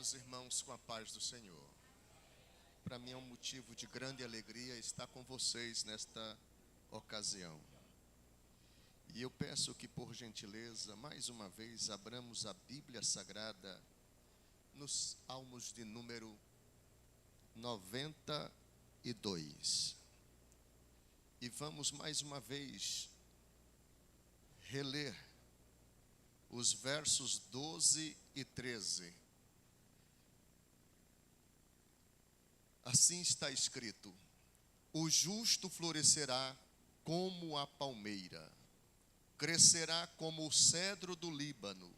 Quantos irmãos com a paz do Senhor? Para mim é um motivo de grande alegria estar com vocês nesta ocasião. E eu peço que, por gentileza, mais uma vez, abramos a Bíblia Sagrada nos Salmos de número 92. E vamos mais uma vez reler os versos 12 e 13. Assim está escrito: o justo florescerá como a palmeira, crescerá como o cedro do Líbano.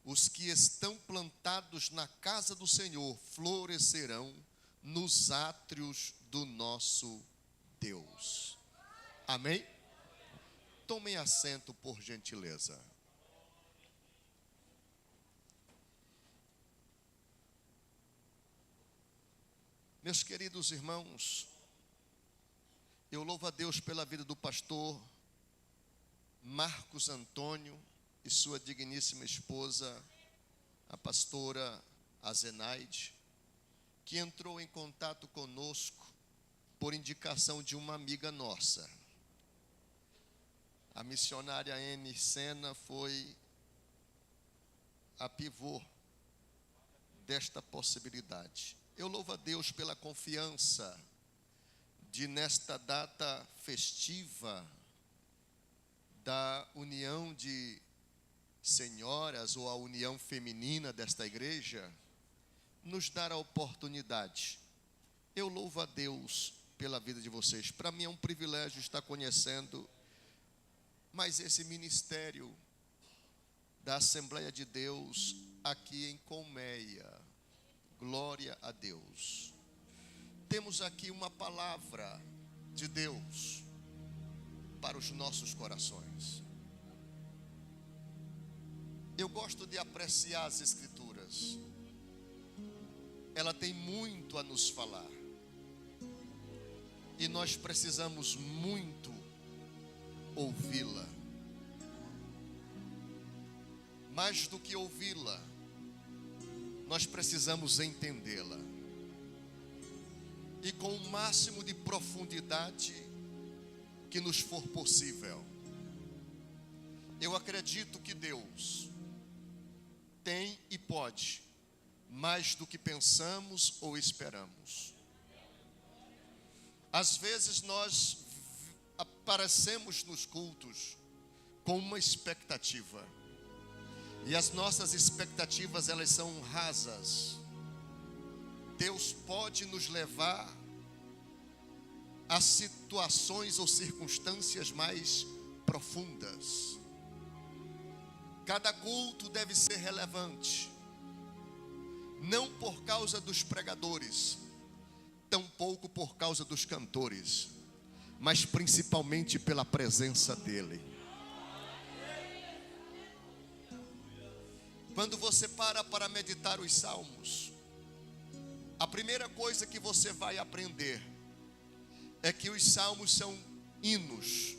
Os que estão plantados na casa do Senhor florescerão nos átrios do nosso Deus. Amém? Tomem assento, por gentileza. Meus queridos irmãos, eu louvo a Deus pela vida do pastor Marcos Antônio e sua digníssima esposa, a pastora Azenaide, que entrou em contato conosco por indicação de uma amiga nossa. A missionária N. Sena foi a pivô desta possibilidade. Eu louvo a Deus pela confiança de, nesta data festiva da união de senhoras, ou a união feminina desta igreja, nos dar a oportunidade. Eu louvo a Deus pela vida de vocês. Para mim é um privilégio estar conhecendo mais esse ministério da Assembleia de Deus aqui em Colmeia. Glória a Deus. Temos aqui uma palavra de Deus para os nossos corações. Eu gosto de apreciar as Escrituras. Ela tem muito a nos falar. E nós precisamos muito ouvi-la. Mais do que ouvi-la, nós precisamos entendê-la. E com o máximo de profundidade que nos for possível. Eu acredito que Deus tem e pode mais do que pensamos ou esperamos. Às vezes nós aparecemos nos cultos com uma expectativa. E as nossas expectativas, elas são rasas. Deus pode nos levar a situações ou circunstâncias mais profundas. Cada culto deve ser relevante. Não por causa dos pregadores, tampouco por causa dos cantores, mas principalmente pela presença dEle. Quando você para meditar os salmos, a primeira coisa que você vai aprender é que os salmos são hinos.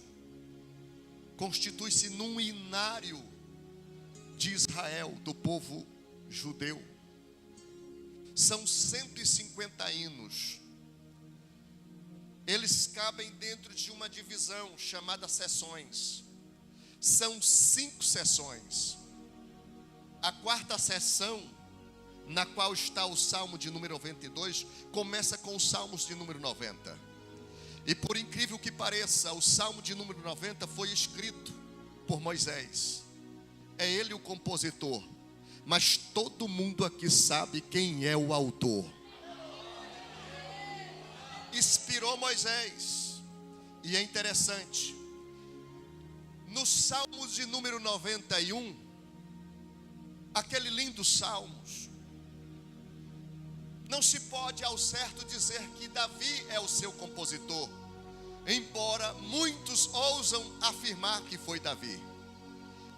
Constitui-se num hinário de Israel, do povo judeu. São 150 hinos. Eles cabem dentro de uma divisão chamada sessões. São 5 sessões. A quarta sessão, na qual está o Salmo de número 92, começa com os Salmos de número 90. E por incrível que pareça, o Salmo de número 90 foi escrito por Moisés. É ele o compositor. Mas todo mundo aqui sabe quem é o autor. Inspirou Moisés. E é interessante. No Salmo de número 91, aquele lindo Salmos, não se pode ao certo dizer que Davi é o seu compositor, embora muitos ousam afirmar que foi Davi,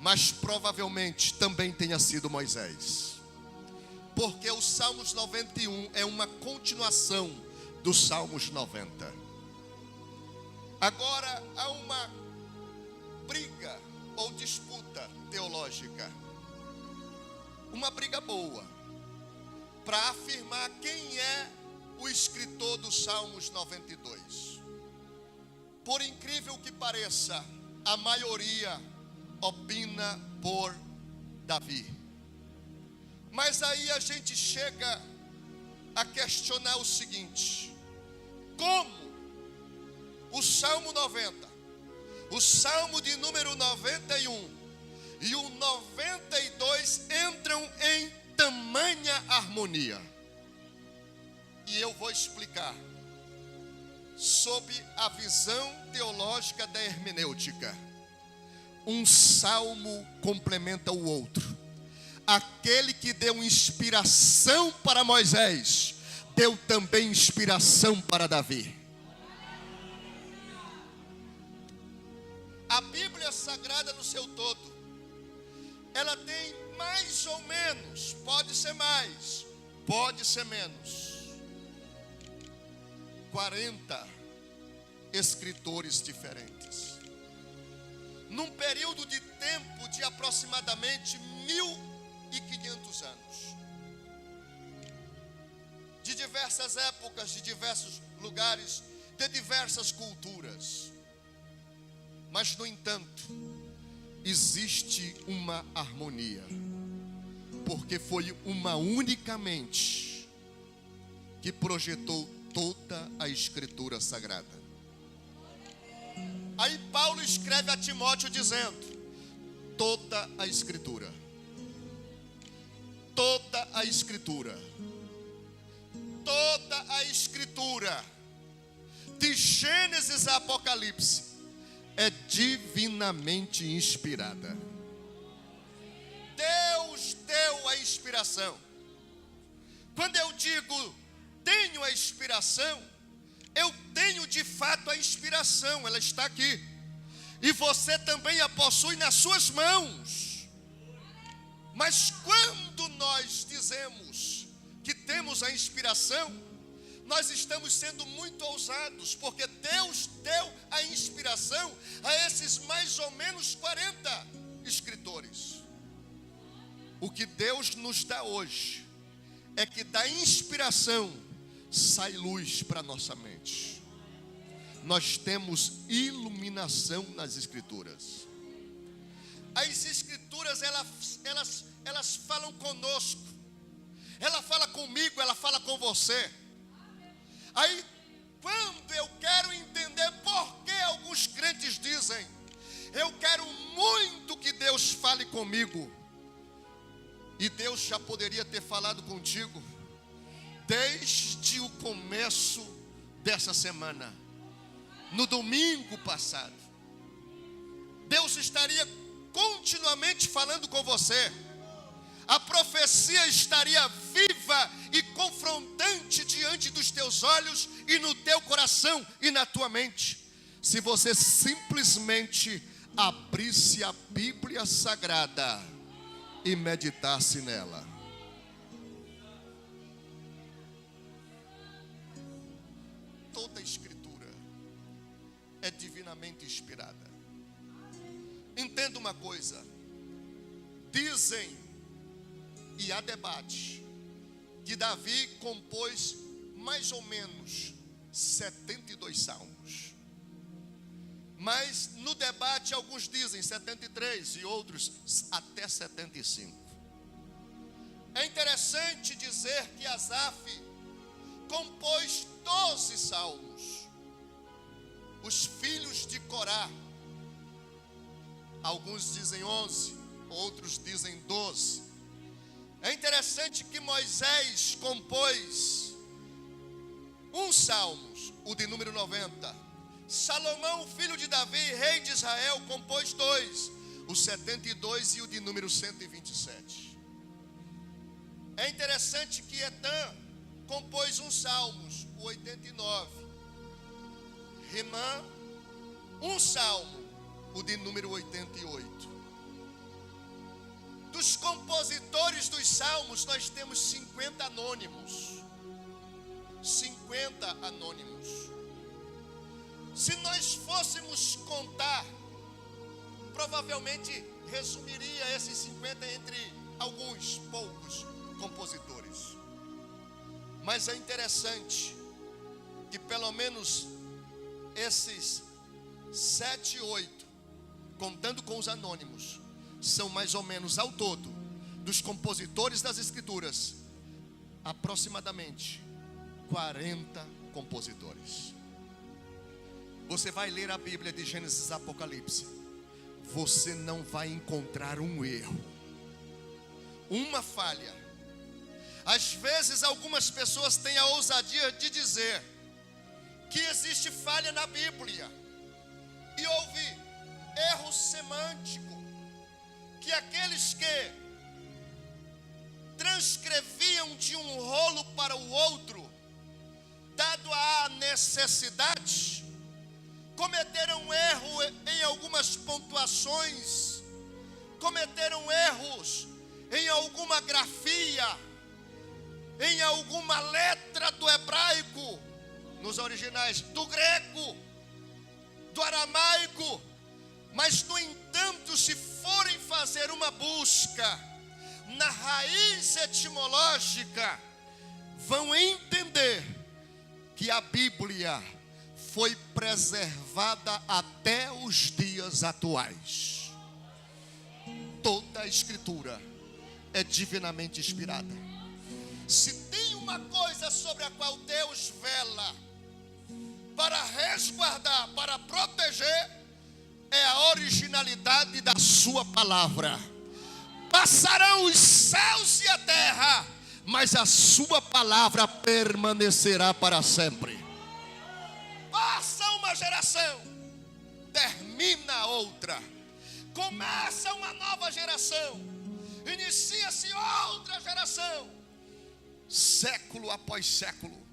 mas provavelmente também tenha sido Moisés, porque o Salmos 91 é uma continuação dos Salmos 90. Agora há uma briga ou disputa teológica, uma briga boa, para afirmar quem é o escritor dos Salmos 92. Por incrível que pareça, a maioria opina por Davi. Mas aí a gente chega a questionar o seguinte: como o Salmo 90, o Salmo de número 91 e o 92 entram em tamanha harmonia? E eu vou explicar sob a visão teológica da hermenêutica. Um salmo complementa o outro. Aquele que deu inspiração para Moisés, deu também inspiração para Davi. A Bíblia Sagrada no seu todo, ela tem mais ou menos, pode ser mais, pode ser menos, 40 escritores diferentes. Num período de tempo de aproximadamente 1500 anos. De diversas épocas, de diversos lugares, de diversas culturas. Mas, no entanto, existe uma harmonia. Porque foi uma única mente que projetou toda a Escritura Sagrada. Aí Paulo escreve a Timóteo dizendo: toda a Escritura, toda a Escritura, toda a Escritura, de Gênesis a Apocalipse, é divinamente inspirada. Deus deu a inspiração. Quando eu digo tenho a inspiração, eu tenho de fato a inspiração, ela está aqui. E você também a possui nas suas mãos. Mas quando nós dizemos que temos a inspiração, nós estamos sendo muito ousados, porque Deus deu a inspiração a esses mais ou menos 40 escritores. O que Deus nos dá hoje é que da inspiração sai luz para nossa mente. Nós temos iluminação nas Escrituras. As Escrituras, elas falam conosco. Ela fala comigo, ela fala com você. Aí, quando eu quero entender por que alguns crentes dizem: eu quero muito que Deus fale comigo. E Deus já poderia ter falado contigo desde o começo dessa semana. No domingo passado, Deus estaria continuamente falando com você. A profecia estaria viva e confrontante diante dos teus olhos e no teu coração e na tua mente, se você simplesmente abrisse a Bíblia Sagrada e meditasse nela. Toda a Escritura é divinamente inspirada. Entenda uma coisa: dizem, e há debate, que Davi compôs mais ou menos 72 salmos. Mas no debate alguns dizem 73 e outros até 75. É interessante dizer que Asaf compôs 12 salmos. Os filhos de Corá, alguns dizem 11, outros dizem 12. É interessante que Moisés compôs um salmos, o de número 90. Salomão, filho de Davi, rei de Israel, compôs 2, o 72 e o de número 127. É interessante que Etã compôs um salmos, o 89. Rimã, um salmo, o de número 88. Dos compositores dos salmos, nós temos 50 anônimos. 50 anônimos. Se nós fôssemos contar, provavelmente resumiria esses 50 entre alguns poucos compositores. Mas é interessante que pelo menos esses 7, 8, contando com os anônimos, são mais ou menos ao todo, dos compositores das escrituras, aproximadamente 40 compositores. Você vai ler a Bíblia de Gênesis a Apocalipse, você não vai encontrar um erro, uma falha. Às vezes algumas pessoas têm a ousadia de dizer que existe falha na Bíblia, e houve erro semântico, que aqueles que transcreviam de um rolo para o outro, dado a necessidade, cometeram erro em algumas pontuações, cometeram erros em alguma grafia, em alguma letra do hebraico, nos originais, do grego, do aramaico. Mas no entanto, se forem fazer uma busca na raiz etimológica, vão entender que a Bíblia foi preservada até os dias atuais. Toda a Escritura é divinamente inspirada. Se tem uma coisa sobre a qual Deus vela para resguardar, para proteger, é a originalidade da sua palavra. Passarão os céus e a terra, mas a sua palavra permanecerá para sempre. Passa uma geração, termina outra, começa uma nova geração, inicia-se outra geração, século após século,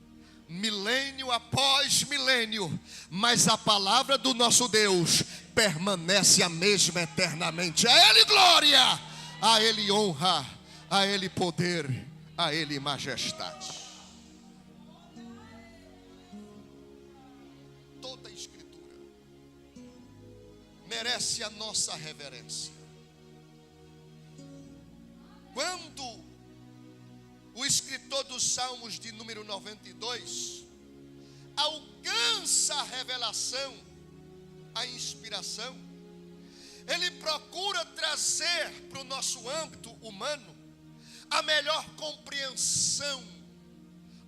milênio após milênio, mas a palavra do nosso Deus permanece a mesma eternamente. A Ele glória, a Ele honra, a Ele poder, a Ele majestade. Toda a Escritura merece a nossa reverência. Quando o escritor dos Salmos de número 92 alcança a revelação, a inspiração, ele procura trazer para o nosso âmbito humano a melhor compreensão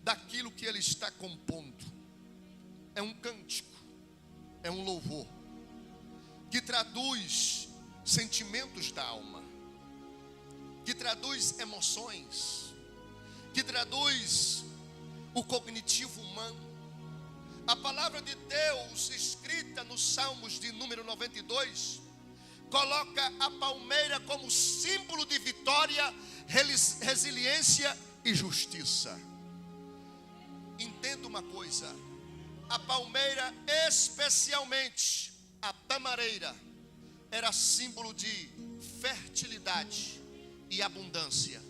daquilo que ele está compondo. É um cântico, é um louvor que traduz sentimentos da alma, que traduz emoções, que traduz o cognitivo humano. A palavra de Deus escrita nos Salmos de número 92 coloca a palmeira como símbolo de vitória, resiliência e justiça. Entenda uma coisa: a palmeira, especialmente a tamareira, era símbolo de fertilidade e abundância.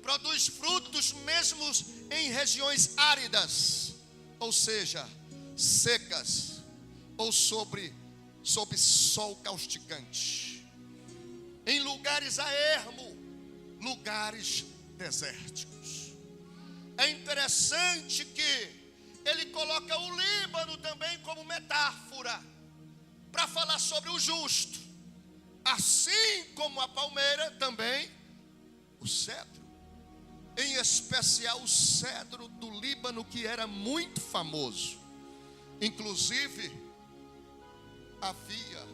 Produz frutos mesmo em regiões áridas, ou seja, secas, ou sob sol causticante, em lugares a ermo, lugares desérticos. É interessante que ele coloca o Líbano também como metáfora, para falar sobre o justo, assim como a palmeira também o cedro, em especial o cedro do Líbano, que era muito famoso. Inclusive, havia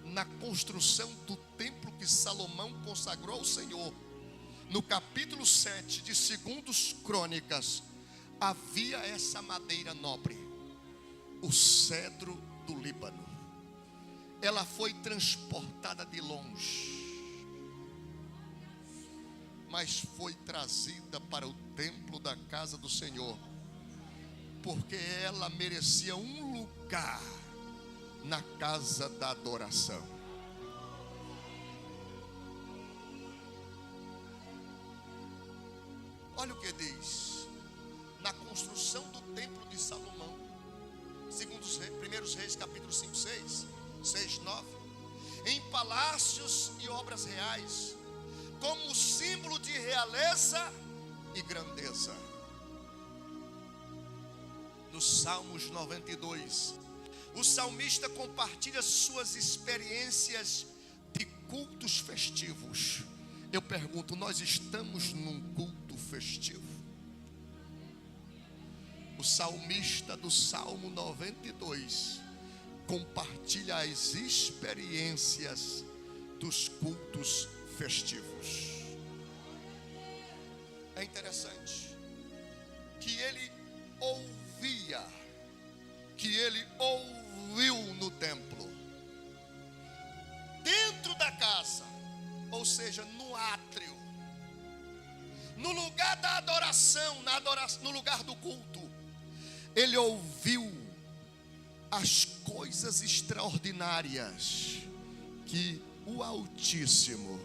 na construção do templo que Salomão consagrou ao Senhor, no capítulo 7 de 2 Crônicas, havia essa madeira nobre, o cedro do Líbano. Ela foi transportada de longe, mas foi trazida para o templo da casa do Senhor, porque ela merecia um lugar na casa da adoração. Olha o que diz na construção do templo de Salomão, segundo os primeiros reis, capítulo 5, 6, 9, em palácios e obras reais, como símbolo de realeza e grandeza. do Salmos 92. O salmista compartilha suas experiências de cultos festivos. Eu pergunto, nós estamos num culto festivo? O salmista do Salmo 92 compartilha as experiências dos cultos festivos. É interessante que ele ouviu no templo, dentro da casa, ou seja, no átrio, no lugar da adoração, no lugar do culto, ele ouviu as coisas extraordinárias que o Altíssimo,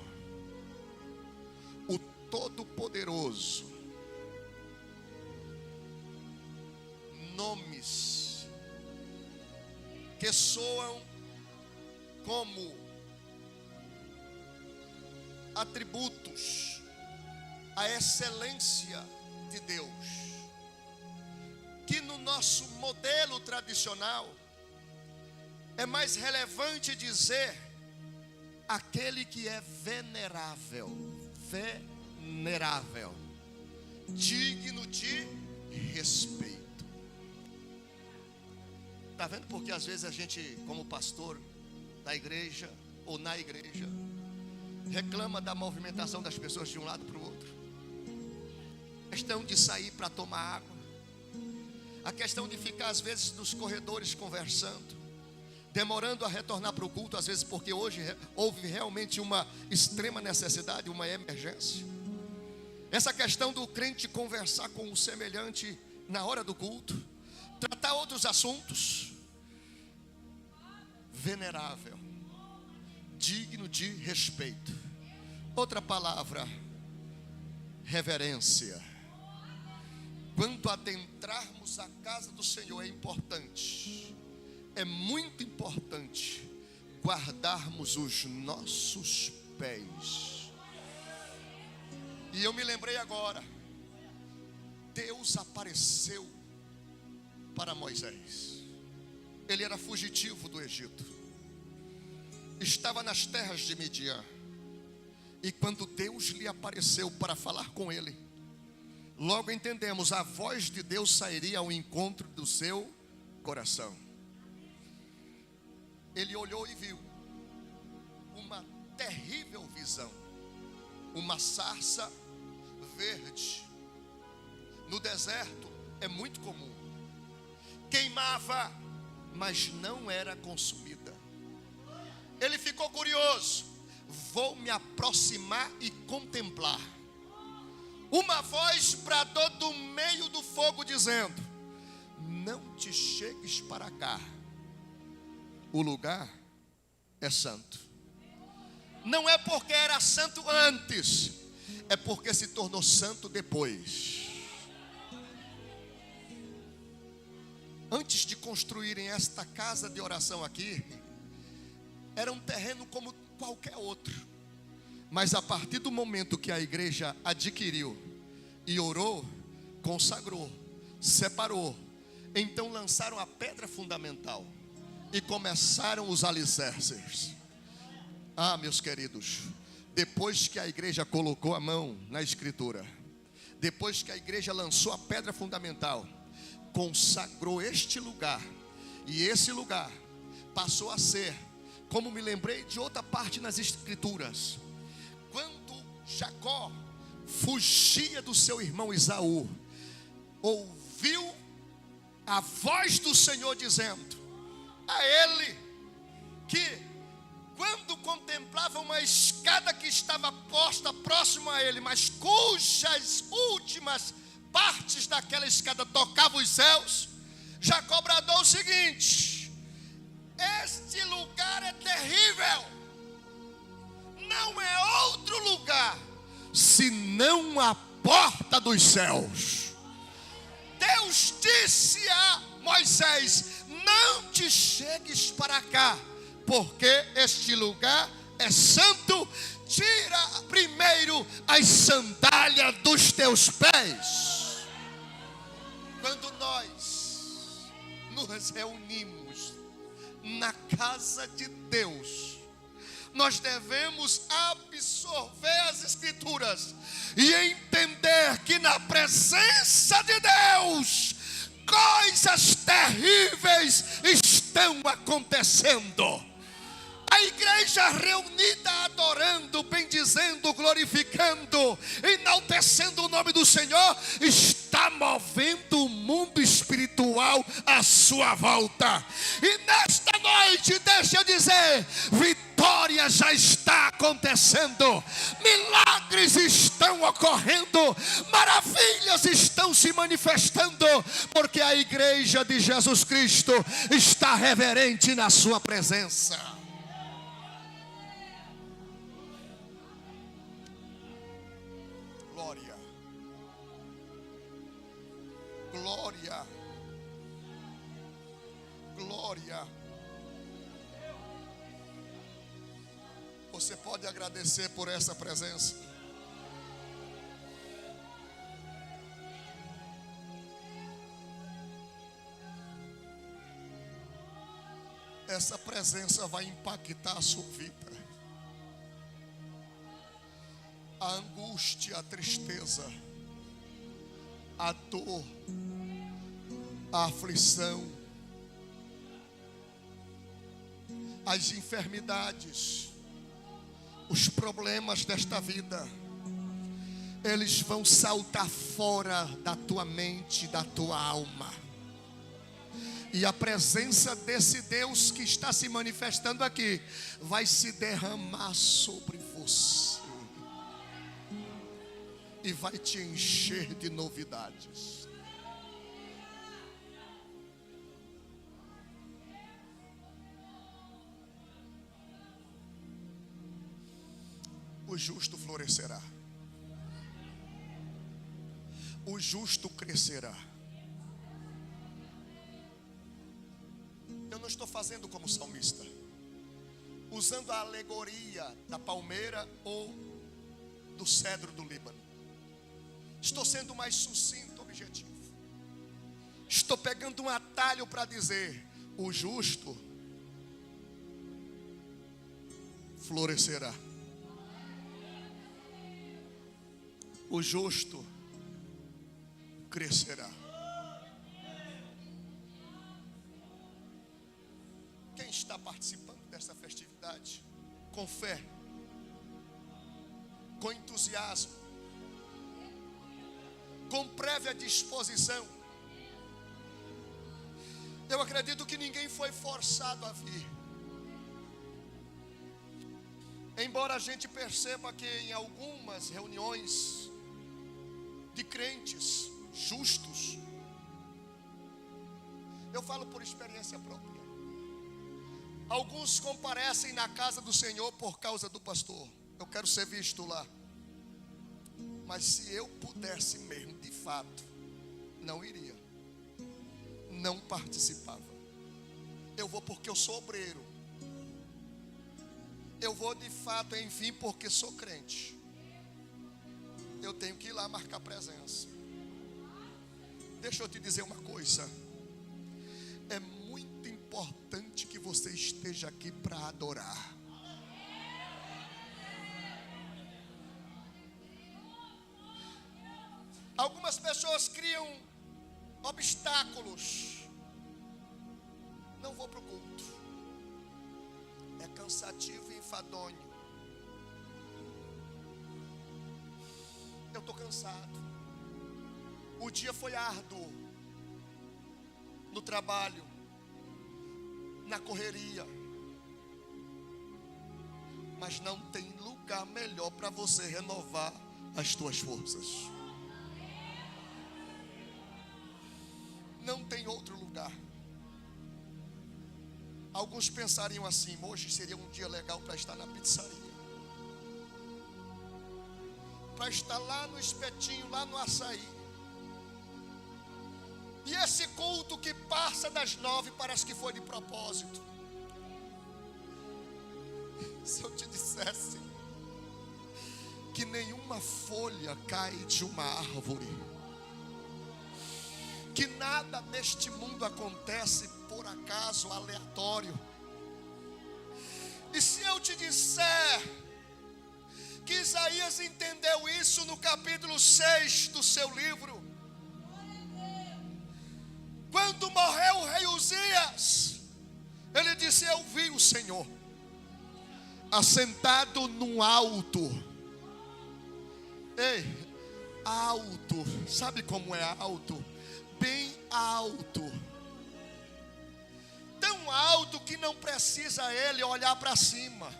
o Todo-Poderoso, nomes que soam como atributos, a excelência de Deus, que no nosso modelo tradicional é mais relevante dizer aquele que é venerável, digno de respeito. Está vendo porque às vezes a gente, como pastor da igreja ou na igreja, reclama da movimentação das pessoas de um lado para o outro. A questão de sair para tomar água, a questão de ficar às vezes nos corredores conversando, demorando a retornar para o culto, às vezes porque hoje houve realmente uma extrema necessidade, uma emergência. Essa questão do crente conversar com o semelhante na hora do culto, tratar outros assuntos. Venerável, digno de respeito. Outra palavra, reverência. Quando adentrarmos a casa do Senhor, é importante, é muito importante guardarmos os nossos pés. E eu me lembrei agora, Deus apareceu para Moisés. Ele era fugitivo do Egito, estava nas terras de Midian. E quando Deus lhe apareceu para falar com ele, logo entendemos, a voz de Deus sairia ao encontro do seu coração. Ele olhou e viu uma terrível visão, uma sarça verde. No deserto é muito comum, queimava, mas não era consumida. Ele ficou curioso. Vou me aproximar e contemplar. Uma voz bradou do meio do fogo dizendo: não te chegues para cá, o lugar é santo. Não é porque era santo antes, é porque se tornou santo depois. Antes de construírem esta casa de oração aqui, era um terreno como qualquer outro. Mas a partir do momento que a igreja adquiriu e orou, consagrou, separou, então lançaram a pedra fundamental e começaram os alicerces. Ah, meus queridos, depois que a igreja colocou a mão na escritura, depois que a igreja lançou a pedra fundamental, consagrou este lugar, e esse lugar passou a ser, como me lembrei de outra parte nas escrituras, quando Jacó fugia do seu irmão Esaú, ouviu a voz do Senhor dizendo a ele que, quando contemplava uma escada que estava posta próximo a ele, mas cujas últimas partes daquela escada tocavam os céus, Jacó bradou o seguinte: este lugar é terrível, não é outro lugar senão a porta dos céus. Deus disse a Moisés: não te chegues para cá, porque este lugar é santo. Tira primeiro as sandálias dos teus pés. Quando nós nos reunimos na casa de Deus, nós devemos absorver as Escrituras e entender que na presença de Deus coisas terríveis estão acontecendo. A igreja reunida adorando, bendizendo, glorificando, enaltecendo o nome do Senhor, está movendo o mundo espiritual à sua volta. E nesta noite, deixa eu dizer, vitória já está acontecendo, milagres estão ocorrendo, maravilhas estão se manifestando, porque a igreja de Jesus Cristo está reverente na sua presença. Glória, glória, glória. Você pode agradecer por essa presença. Essa presença vai impactar a sua vida. A angústia, a tristeza, a dor, a aflição, as enfermidades, os problemas desta vida, eles vão saltar fora da tua mente, da tua alma. E a presença desse Deus que está se manifestando aqui vai se derramar sobre você e vai te encher de novidades. O justo florescerá. O justo crescerá. Eu não estou fazendo como salmista, usando a alegoria da palmeira ou do cedro do Líbano. Estou sendo mais sucinto, objetivo. Estou pegando um atalho para dizer: o justo florescerá. O justo crescerá. Quem está participando dessa festividade? Com fé, com entusiasmo, com prévia disposição. Eu acredito que ninguém foi forçado a vir. Embora a gente perceba que em algumas reuniões de crentes justos, eu falo por experiência própria, alguns comparecem na casa do Senhor por causa do pastor. Eu quero ser visto lá. Mas se eu pudesse mesmo, de fato, não iria, não participava. Eu vou porque eu sou obreiro. Eu vou de fato, enfim, porque sou crente. Eu tenho que ir lá marcar presença. Deixa eu te dizer uma coisa. É muito importante que você esteja aqui para adorar. Algumas pessoas criam obstáculos. Não vou para o culto. É cansativo e enfadonho. Eu estou cansado. O dia foi árduo. No trabalho, na correria. Mas não tem lugar melhor para você renovar as tuas forças. Não tem outro lugar. Alguns pensariam assim: hoje seria um dia legal para estar na pizzaria, para estar lá no espetinho, lá no açaí. E esse culto que passa das 9 parece que foi de propósito. Se eu te dissesse que nenhuma folha cai de uma árvore, que nada neste mundo acontece por acaso, aleatório. E se eu te disser que Isaías entendeu isso no capítulo 6 do seu livro, quando morreu o rei Uzias, ele disse: eu vi o Senhor assentado num alto. Ei, alto, sabe como é alto? Bem alto. Tão alto que não precisa ele olhar para cima.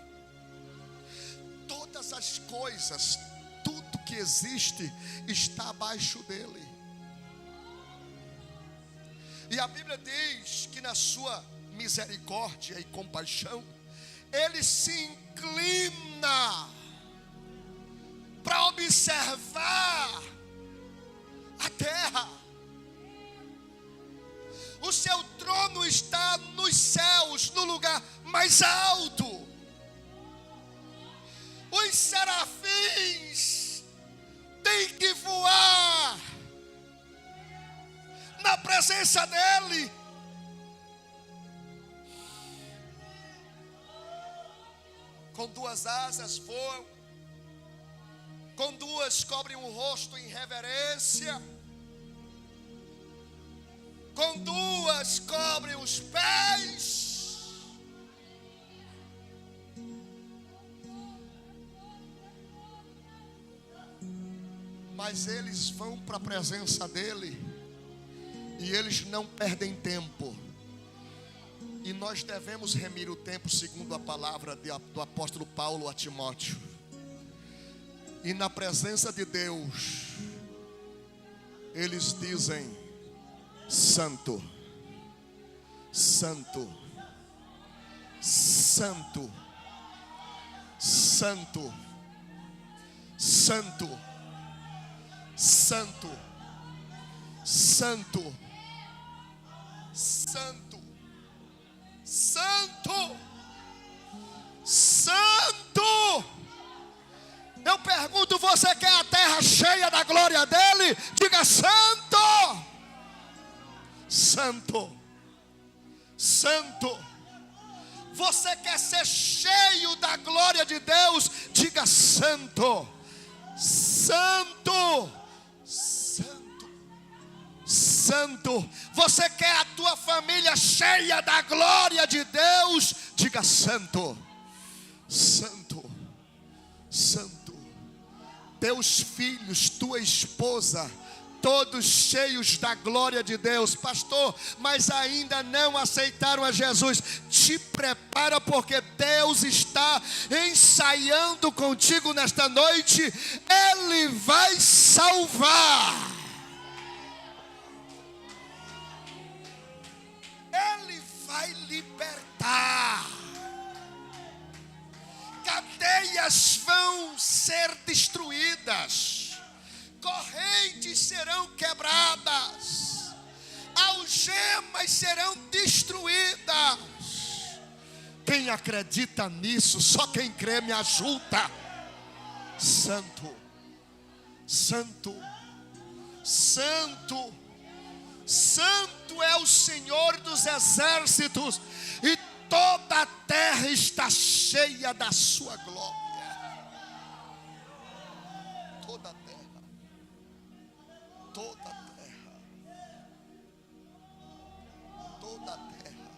Todas as coisas, tudo que existe está abaixo dele. E a Bíblia diz que na sua misericórdia e compaixão, ele se inclina para observar a terra. O seu trono está nos céus, no lugar mais alto. Os serafins têm que voar na presença dele. Com duas asas voam, com duas cobrem o rosto em reverência, com duas cobrem os pés, mas eles vão para a presença dele e eles não perdem tempo. E nós devemos remir o tempo segundo a palavra do apóstolo Paulo a Timóteo. E na presença de Deus, eles dizem: Santo, Santo, Santo, Santo, Santo, Santo, Santo, Santo, Santo, Santo. Eu pergunto: você quer a terra cheia da glória dele? Diga: Santo, Santo, Santo. Você quer ser cheio da glória de Deus? Diga: Santo, Santo, Santo, Santo. Você quer a tua família cheia da glória de Deus? Diga: Santo, Santo, Santo. Teus filhos, tua esposa, todos cheios da glória de Deus. Pastor, mas ainda não aceitaram a Jesus. Te prepara, porque Deus está ensaiando contigo nesta noite. Ele vai salvar. Ele vai libertar. Cadeias vão ser destruídas, correntes serão quebradas, algemas serão destruídas. Quem acredita nisso? Só quem crê me ajuda. Santo, Santo, Santo, Santo é o Senhor dos exércitos, e toda a terra está cheia da sua glória. Toda a terra, toda a terra, toda a terra,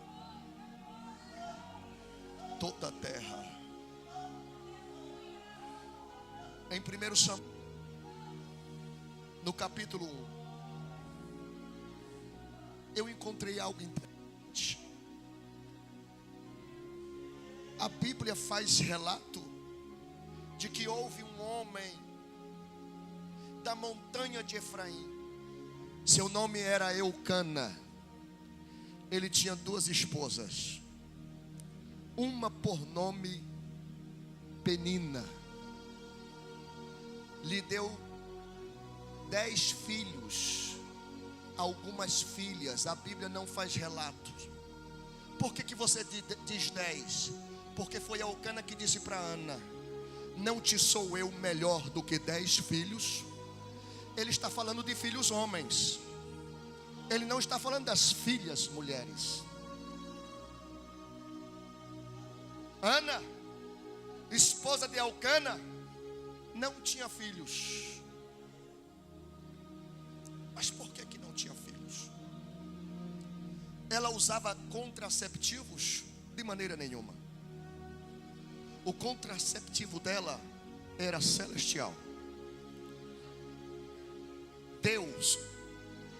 toda a terra. Em 1 Samuel, no capítulo 1, eu encontrei algo interessante. A Bíblia faz relato de que houve um homem da montanha de Efraim. Seu nome era Eucana. Ele tinha duas esposas, uma por nome Penina. Lhe deu 10 filhos, algumas filhas. A Bíblia não faz relatos. Por que você diz 10? Porque foi Eucana que disse para Ana: não te sou eu melhor do que 10 filhos? Ele está falando de filhos homens. Ele não está falando das filhas mulheres. Ana, esposa de Elcana, não tinha filhos. Mas por que não tinha filhos? Ela usava contraceptivos? De maneira nenhuma. O contraceptivo dela era celestial. Deus,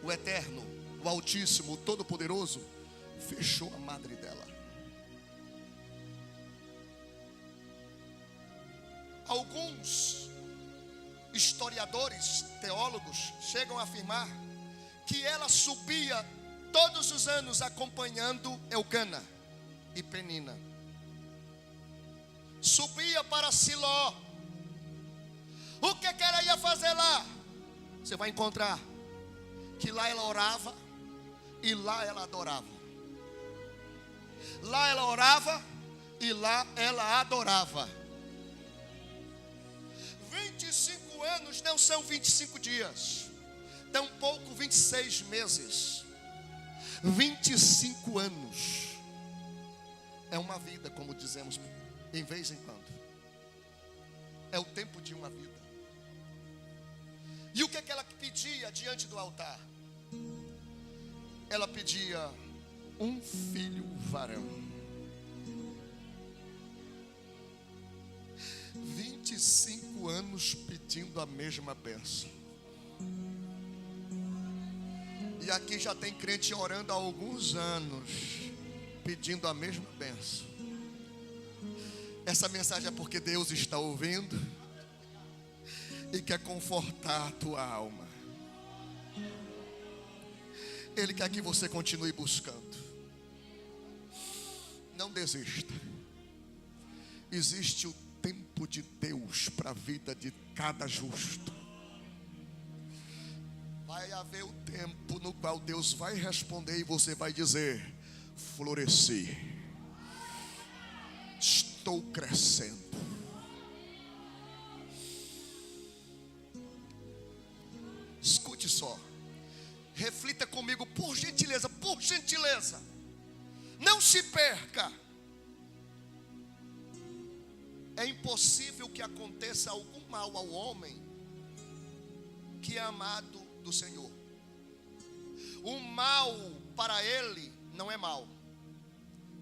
o Eterno, o Altíssimo, o Todo-Poderoso, fechou a madre dela. Alguns historiadores, teólogos, chegam a afirmar que ela subia todos os anos acompanhando Elcana e Penina. Subia para Siló. O que ela ia fazer lá? Você vai encontrar que lá ela orava e lá ela adorava. Lá ela orava e lá ela adorava. 25 anos não são 25 dias, tampouco 26 meses. 25 anos é uma vida, como dizemos em vez em quando. É o tempo de uma vida. E o que ela pedia diante do altar? Ela pedia um filho varão. 25 anos pedindo a mesma bênção. E aqui já tem crente orando há alguns anos, pedindo a mesma bênção. Essa mensagem é porque Deus está ouvindo e quer confortar a tua alma. Ele quer que você continue buscando. Não desista. Existe o tempo de Deus para a vida de cada justo. Vai haver o tempo no qual Deus vai responder e você vai dizer: floresci, estou crescendo. Escute só, reflita comigo, por gentileza, por gentileza. Não se perca. É impossível que aconteça algum mal ao homem que é amado do Senhor. O mal para ele não é mal,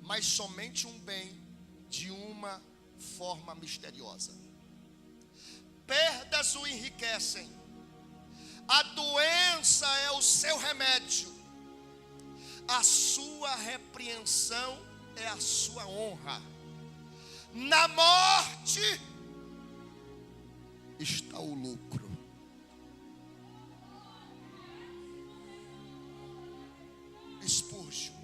mas somente um bem de uma forma misteriosa. Perdas o enriquecem. A doença é o seu remédio. A sua repreensão é a sua honra. Na morte está o lucro. Spurgeon,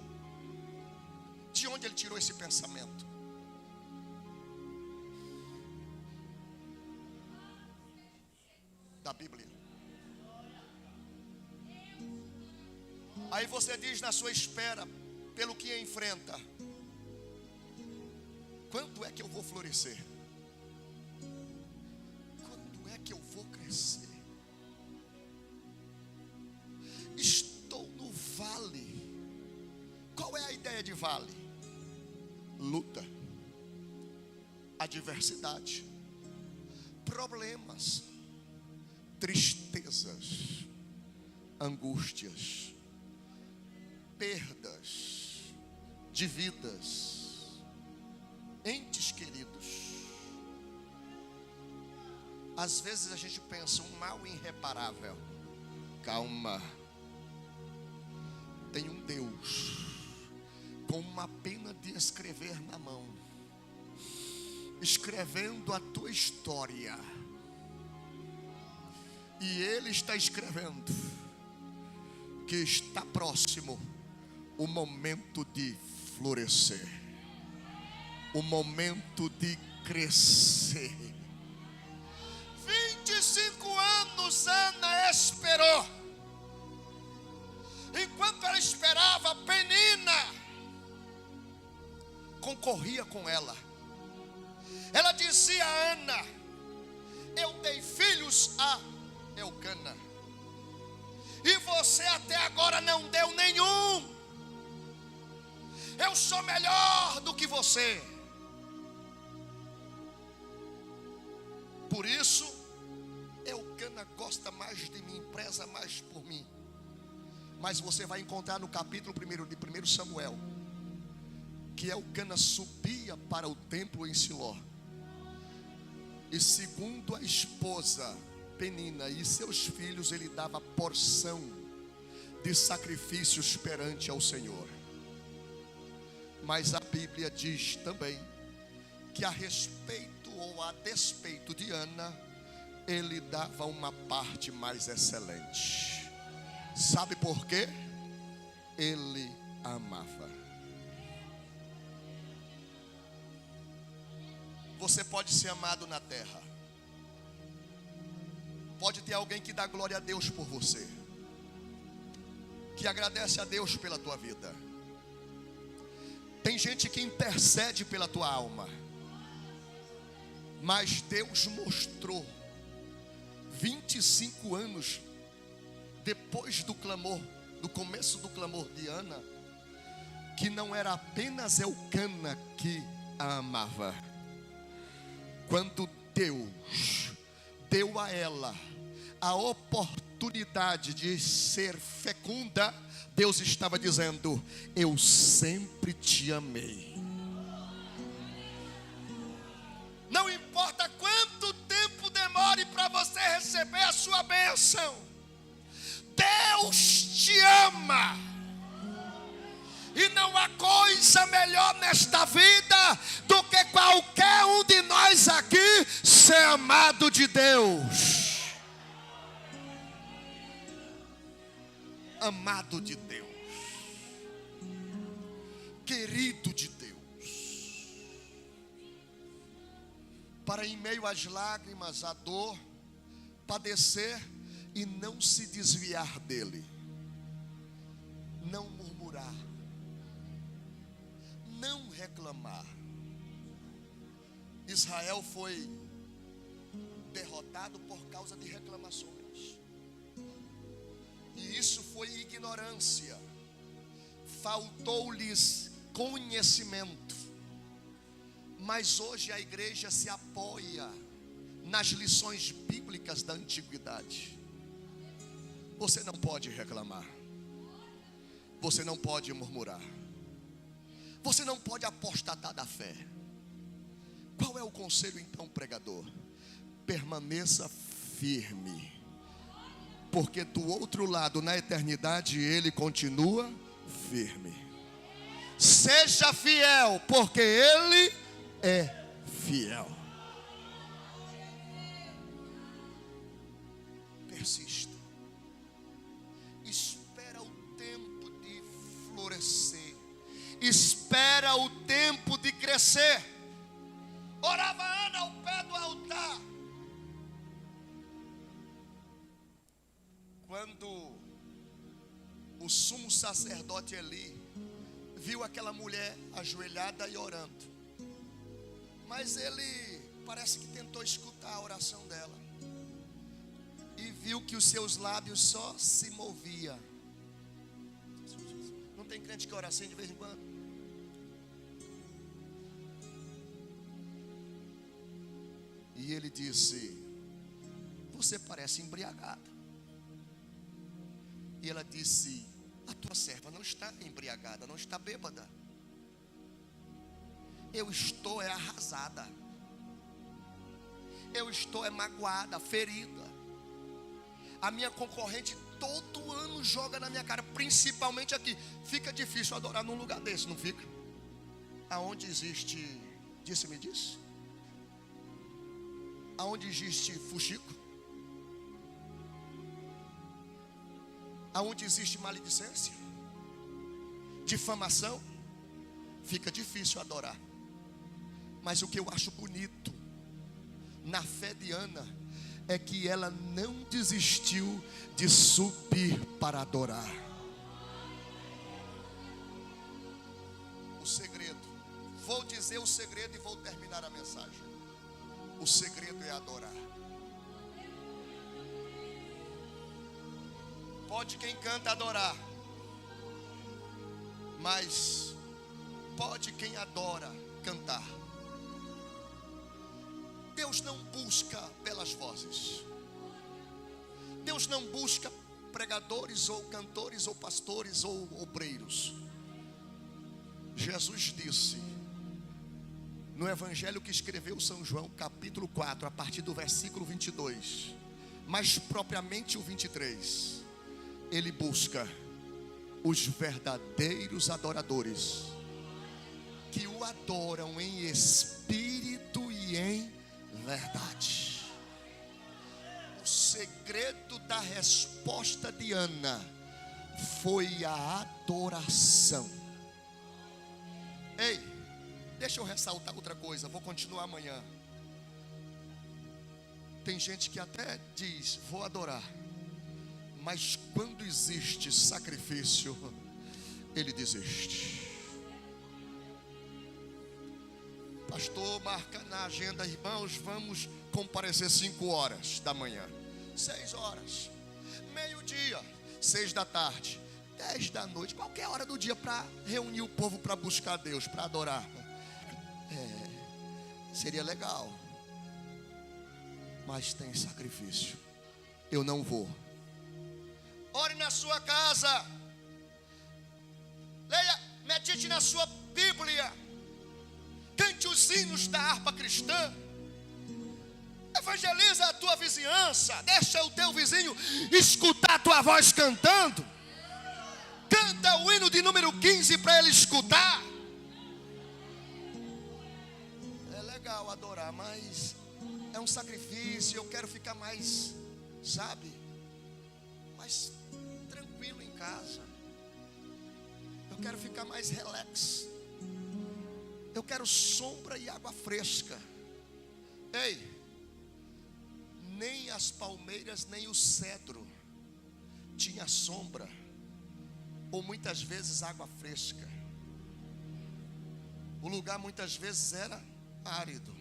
de onde ele tirou esse pensamento? Da Bíblia. Aí você diz na sua espera, pelo que enfrenta: quando é que eu vou florescer? Quando é que eu vou crescer? Estou no vale. Qual é a ideia de vale? Luta, adversidade, problemas, tristezas, angústias, perdas de vidas, entes queridos. Às vezes a gente pensa um mal irreparável. Calma. Tem um Deus com uma pena de escrever na mão, escrevendo a tua história. E Ele está escrevendo que está próximo o momento de florescer, o momento de crescer. 25 anos Ana esperou. Enquanto ela esperava, Penina concorria com ela. Ela dizia a Ana: eu dei filhos a Elcana, e você até agora não deu nenhum. Eu sou melhor do que você. Por isso, Eucana gosta mais de mim, preza mais por mim. Mas você vai encontrar no capítulo 1 de 1 Samuel, que Eucana subia para o templo em Siló, e segundo a esposa Penina e seus filhos, ele dava porção de sacrifícios perante ao Senhor. Mas a Bíblia diz também que a respeito ou a despeito de Ana, ele dava uma parte mais excelente. Sabe por quê? Ele amava. Você pode ser amado na terra. Pode ter alguém que dá glória a Deus por você, que agradece a Deus pela tua vida. Tem gente que intercede pela tua alma. Mas Deus mostrou 25 anos depois do clamor, do começo do clamor de Ana, que não era apenas Eucana que a amava. Quando Deus deu a ela a oportunidade de ser fecunda, Deus estava dizendo: eu sempre te amei. Não importa quanto tempo demore para você receber a sua bênção, Deus te ama. E não há coisa melhor nesta vida do que qualquer um de nós aqui ser amado de Deus. Amado de Deus, querido de Deus. Para em meio às lágrimas, à dor, padecer e não se desviar dele, não murmurar, não reclamar. Israel foi derrotado por causa de reclamações, e isso foi ignorância. Faltou-lhes conhecimento. Mas hoje a igreja se apoia nas lições bíblicas da antiguidade. Você não pode reclamar, você não pode murmurar, você não pode apostatar da fé. Qual é o conselho então, pregador? Permaneça firme, porque do outro lado, na eternidade, ele continua firme. Seja fiel, porque ele é fiel. Persista. Espera o tempo de florescer. Espera o tempo de crescer. Orava Ana ao pé do altar. Quando o sumo sacerdote Eli viu aquela mulher ajoelhada e orando, mas ele parece que tentou escutar a oração dela, e viu que os seus lábios só se moviam. Não tem crente que ora assim de vez em quando? E ele disse: você parece embriagada. E ela disse: a tua serva não está embriagada, não está bêbada. Eu estou arrasada. Eu estou magoada, ferida. A minha concorrente todo ano joga na minha cara, principalmente aqui. Fica difícil adorar num lugar desse, não fica? Aonde existe, disse-me disse? Aonde existe fuxico? Aonde existe maledicência, difamação, fica difícil adorar. Mas o que eu acho bonito na fé de Ana é que ela não desistiu de subir para adorar. O segredo, vou dizer o segredo e vou terminar a mensagem. O segredo é adorar. Pode quem canta adorar, mas pode quem adora cantar. Deus não busca belas vozes. Deus não busca pregadores ou cantores ou pastores ou obreiros. Jesus disse no evangelho que escreveu São João, capítulo 4, a partir do versículo 22, mais propriamente o 23, ele busca os verdadeiros adoradores, que o adoram em espírito e em verdade. O segredo da resposta de Ana foi a adoração. Ei, deixa eu ressaltar outra coisa, vou continuar amanhã. Tem gente que até diz, vou adorar, mas quando existe sacrifício, ele desiste. Pastor, marca na agenda, irmãos, vamos comparecer 5 horas da manhã, 6 horas, meio-dia, 6 da tarde, 10 da noite, qualquer hora do dia, para reunir o povo para buscar Deus, para adorar. Seria legal, mas tem sacrifício. Eu não vou. Ore na sua casa, leia, medite na sua Bíblia, cante os hinos da harpa cristã, evangeliza a tua vizinhança, deixa o teu vizinho escutar a tua voz cantando, canta o hino de número 15 para ele escutar. É legal adorar, mas é um sacrifício. Eu quero ficar mais, sabe, mais tranquilo em casa. Eu quero ficar mais relax. Eu quero sombra e água fresca. Ei, nem as palmeiras nem o cedro tinha sombra, ou muitas vezes água fresca. O lugar muitas vezes era árido,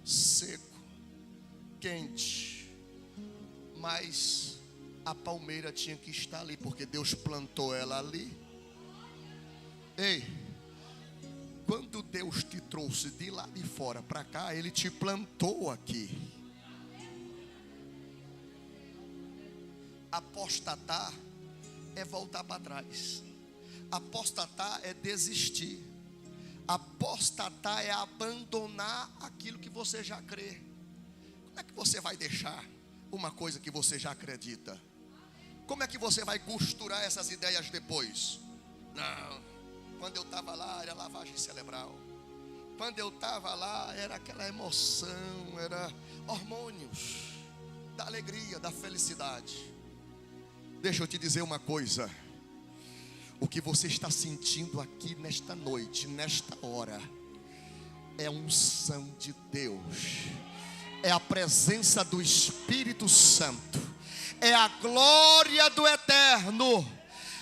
seco, quente, mas a palmeira tinha que estar ali, porque Deus plantou ela ali. Ei, quando Deus te trouxe de lá de fora para cá, Ele te plantou aqui. Apostatar é voltar para trás. Apostatar é desistir. Apostatar é abandonar aquilo que você já crê. Como é que você vai deixar uma coisa que você já acredita? Como é que você vai costurar essas ideias depois? Não, quando eu estava lá era lavagem cerebral. Quando eu estava lá era aquela emoção, era hormônios da alegria, da felicidade. Deixa eu te dizer uma coisa. O que você está sentindo aqui nesta noite, nesta hora, é a unção de Deus, é a presença do Espírito Santo, é a glória do Eterno,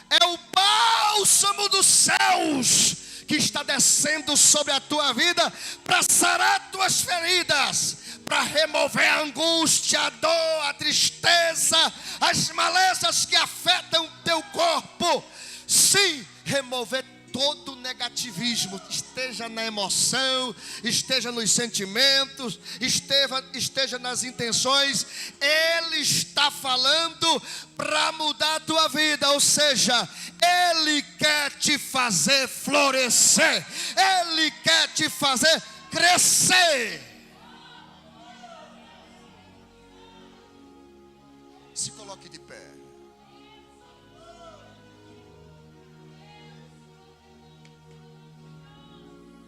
é o bálsamo dos céus que está descendo sobre a tua vida para sarar tuas feridas, para remover a angústia, a dor, a tristeza, as malezas que afetam o teu corpo. Sim, remover todo o negativismo, esteja na emoção, esteja nos sentimentos, esteja nas intenções. Ele está falando para mudar a tua vida, ou seja, Ele quer te fazer florescer, Ele quer te fazer crescer. Se coloque de pé.